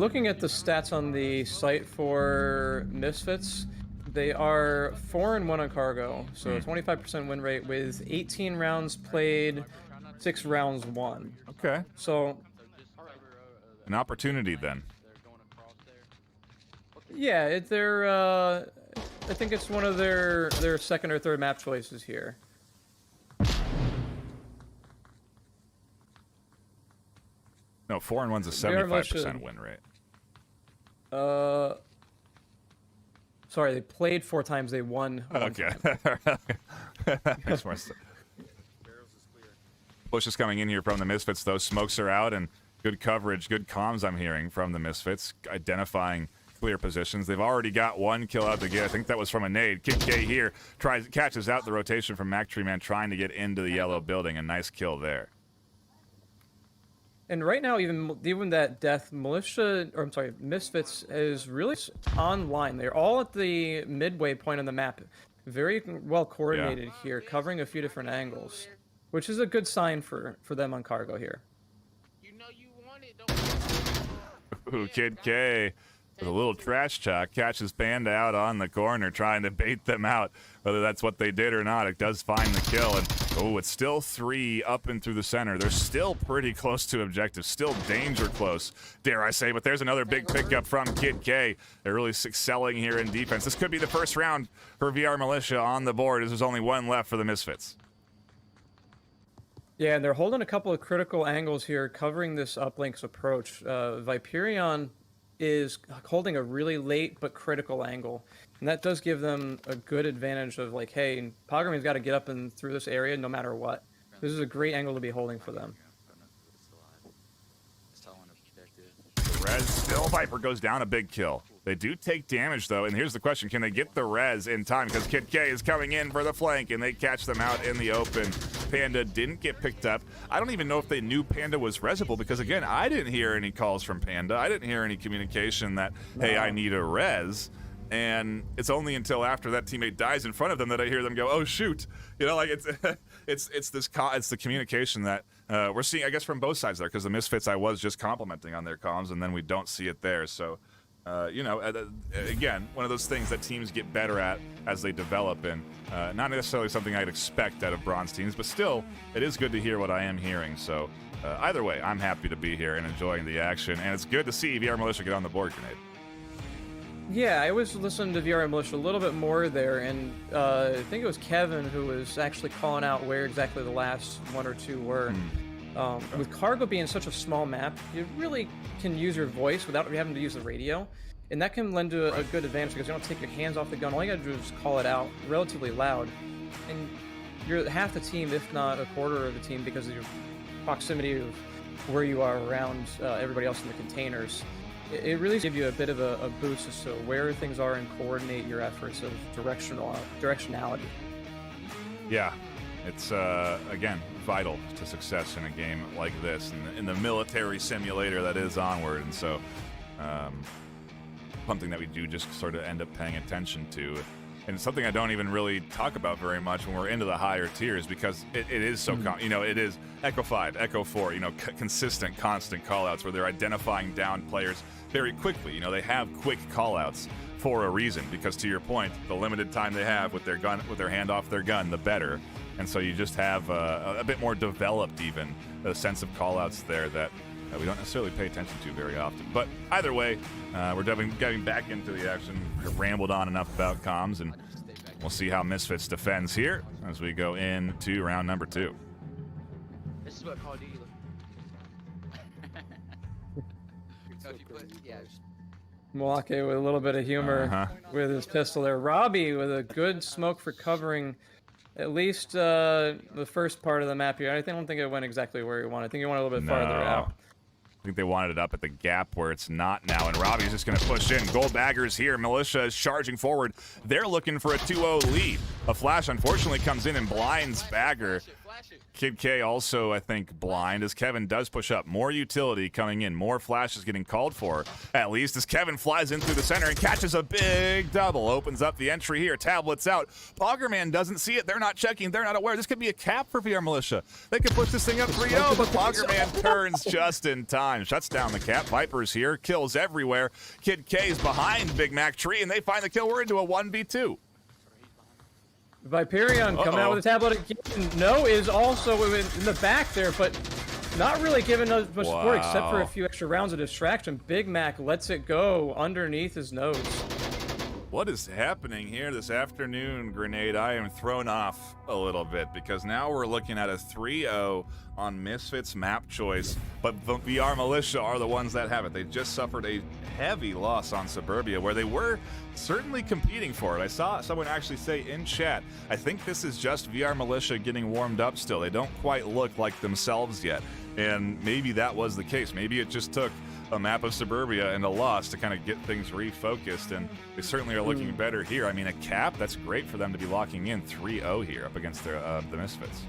looking at the stats on the site for Misfits, they are 4-1 on cargo, so 25% win rate with 18 rounds played, 6 rounds won. Okay. So an opportunity then. Yeah, they're I think it's one of their second or third map choices here. No, 4-1's a 75% win rate. Sorry, they played 4 times, they won. Okay. Makes more sense. Bush is coming in here from the Misfits, though. Smokes are out, and good coverage, good comms I'm hearing from the Misfits, identifying clear positions. They've already got 1 kill out the gate. I think that was from a nade. Kid K here catches out the rotation from Mac Tree Man, trying to get into the yellow building. A nice kill there. And right now, even that death, Misfits is really online. They're all at the midway point on the map. Very well coordinated here, covering a few different angles, which is a good sign for them on cargo here. You know you want it, don't Ooh, Kid K with a little trash talk catches Panda out on the corner, trying to bait them out. Whether that's what they did or not, it does find the kill. And oh, it's still 3 up and through the center. They're still pretty close to objective, still danger close, dare I say. But there's another big pickup from Kid K. They're really excelling here in defense. This could be the first round for VR Militia on the board, as there's only 1 left for the Misfits. Yeah, and they're holding a couple of critical angles here, covering this uplinks approach. Viperion is holding a really late but critical angle, and that does give them a good advantage of, like, hey, Pogramy's got to get up and through this area no matter what. This is a great angle to be holding for them. Res still. Viper goes down, a big kill. They do take damage, though, and here's the question. Can they get the res in time? Because Kid K is coming in for the flank, and they catch them out in the open. Panda didn't get picked up. I don't even know if they knew Panda was resable, because, again, I didn't hear any calls from Panda. I didn't hear any communication that, hey, I need a res. And it's only until after that teammate dies in front of them that I hear them go, oh, shoot. You know, like, it's the communication that we're seeing, I guess, from both sides there, because the Misfits I was just complimenting on their comms, and then we don't see it there. So, you know, again, one of those things that teams get better at as they develop, and not necessarily something I'd expect out of bronze teams, but still, it is good to hear what I am hearing. So, either way, I'm happy to be here and enjoying the action, and it's good to see VR Militia get on the board, Grenade. Yeah, I was listening to VR Militia a little bit more there, and I think it was Kevin who was actually calling out where exactly the last 1 or 2 were. With cargo being such a small map, you really can use your voice without having to use the radio, and that can lend to a good advantage because you don't take your hands off the gun. All you gotta do is call it out relatively loud, and you're half the team, if not a quarter of the team, because of your proximity of where you are around everybody else in the containers. It really gives you a bit of a boost as to where things are and coordinate your efforts of directionality. Yeah, it's, again, vital to success in a game like this, in the military simulator that is Onward. And so, something that we do just sort of end up paying attention to. And it's something I don't even really talk about very much when we're into the higher tiers, because it is so, you know, it is Echo 5, Echo 4, you know, consistent, constant callouts where they're identifying down players very quickly. You know, they have quick callouts for a reason, because to your point, the limited time they have with their gun, with their hand off their gun, the better. And so you just have a bit more developed, even a sense of callouts there that we don't necessarily pay attention to very often. But either way, we're getting back into the action. We've rambled on enough about comms, and we'll see how Misfits defends here as we go into round number 2. This is what Call of Duty looks Mwake with a little bit of humor with his pistol there. Robbie with a good smoke for covering at least the first part of the map here. I don't think it went exactly where he wanted. I think he went a little bit farther out. I think they wanted it up at the gap where it's not now, and Robbie's just going to push in. Gold Baggers here. Militia is charging forward. They're looking for a 2-0 lead. A flash, unfortunately, comes in and blinds Bagger. flash it. Kid K also, I think, blind as Kevin does push up. More utility coming in. More flashes getting called for, at least, as Kevin flies in through the center and catches a big double. Opens up the entry here. Tablets out. Poggerman doesn't see it. They're not checking. They're not aware. This could be a cap for VR Militia. They could push this thing up 3-0, but Poggerman turns just in time. Shuts down the cap. Viper's here. Kills everywhere. Kid K's behind Big Mac Tree, and they find the kill. We're into a 1v2. Viperion coming out with a tablet again. No is also in the back there, but not really giving us much support except for a few extra rounds of distraction. Big Mac lets it go underneath his nose. What is happening here this afternoon, Grenade? I am thrown off a little bit because now we're looking at a 3-0 on Misfits map choice, but VR Militia are the ones that have it. They just suffered a heavy loss on Suburbia where they were certainly competing for it. I saw someone actually say in chat, I think this is just VR Militia getting warmed up still. They don't quite look like themselves yet. And maybe that was the case. Maybe it just took a map of Suburbia and a loss to kind of get things refocused, and they certainly are looking better here. I mean, a cap, that's great for them to be locking in 3-0 here up against the Misfits.